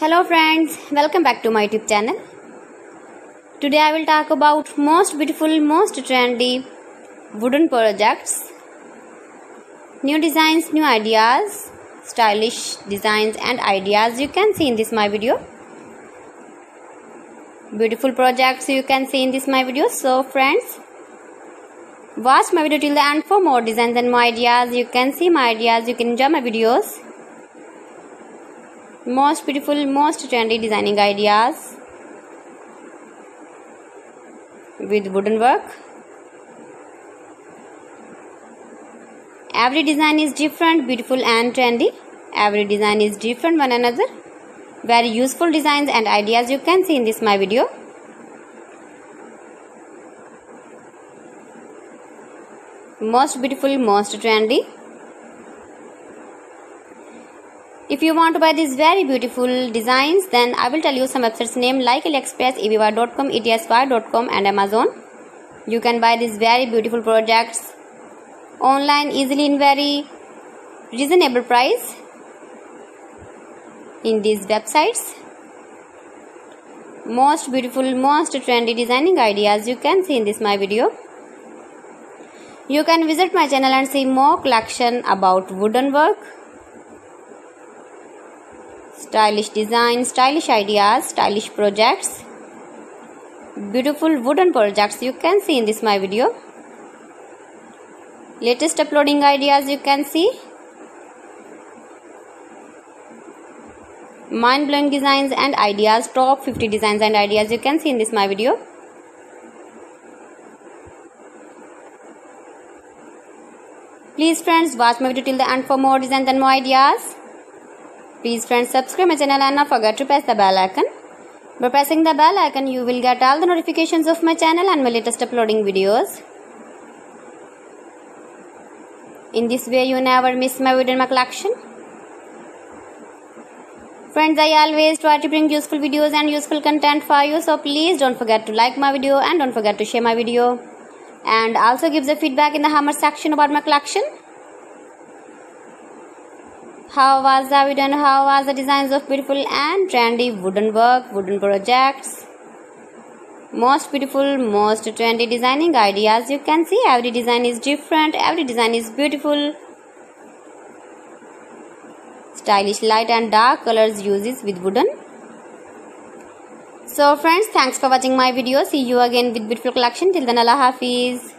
Hello friends, welcome back to my YouTube channel. Today I will talk about most beautiful, most trendy wooden projects, new designs, new ideas, stylish designs and ideas you can see in this my video. Beautiful projects you can see in this my video. So friends, watch my video till the end for more designs and more ideas. You can see my ideas, you can enjoy my videos. Most beautiful, most trendy designing ideas with wooden work. Every design is different, beautiful and trendy. Every design is different one another. Very useful designs and ideas you can see in this my video. Most beautiful, most trendy. If you want to buy these very beautiful designs, then I will tell you some websites name like AliExpress, eBay.com, etsy.com and Amazon. You can buy these very beautiful projects online easily in very reasonable price in these websites. Most beautiful, most trendy designing ideas you can see in this my video. You can visit my channel and see more collection about wooden work, stylish design, stylish ideas, stylish projects, beautiful wooden projects you can see in this my video. Latest uploading ideas you can see. Mind-blowing designs and ideas, top 50 designs and ideas you can see in this my video. Please friends, watch my video till the end for more designs and more ideas. Please friends, subscribe my channel and not forget to press the bell icon. By pressing the bell icon, you will get all the notifications of my channel and my latest uploading videos. In this way, you never miss my video in my collection. Friends, I always try to bring useful videos and useful content for you. So please don't forget to like my video and don't forget to share my video. And also give the feedback in the comment section about my collection. How was the video and how was the designs of beautiful and trendy wooden work, wooden projects. Most beautiful, most trendy designing ideas you can see. Every design is different, every design is beautiful. Stylish light and dark colors uses with wooden. So friends, thanks for watching my video. See you again with beautiful collection. Till then, Allah Hafiz.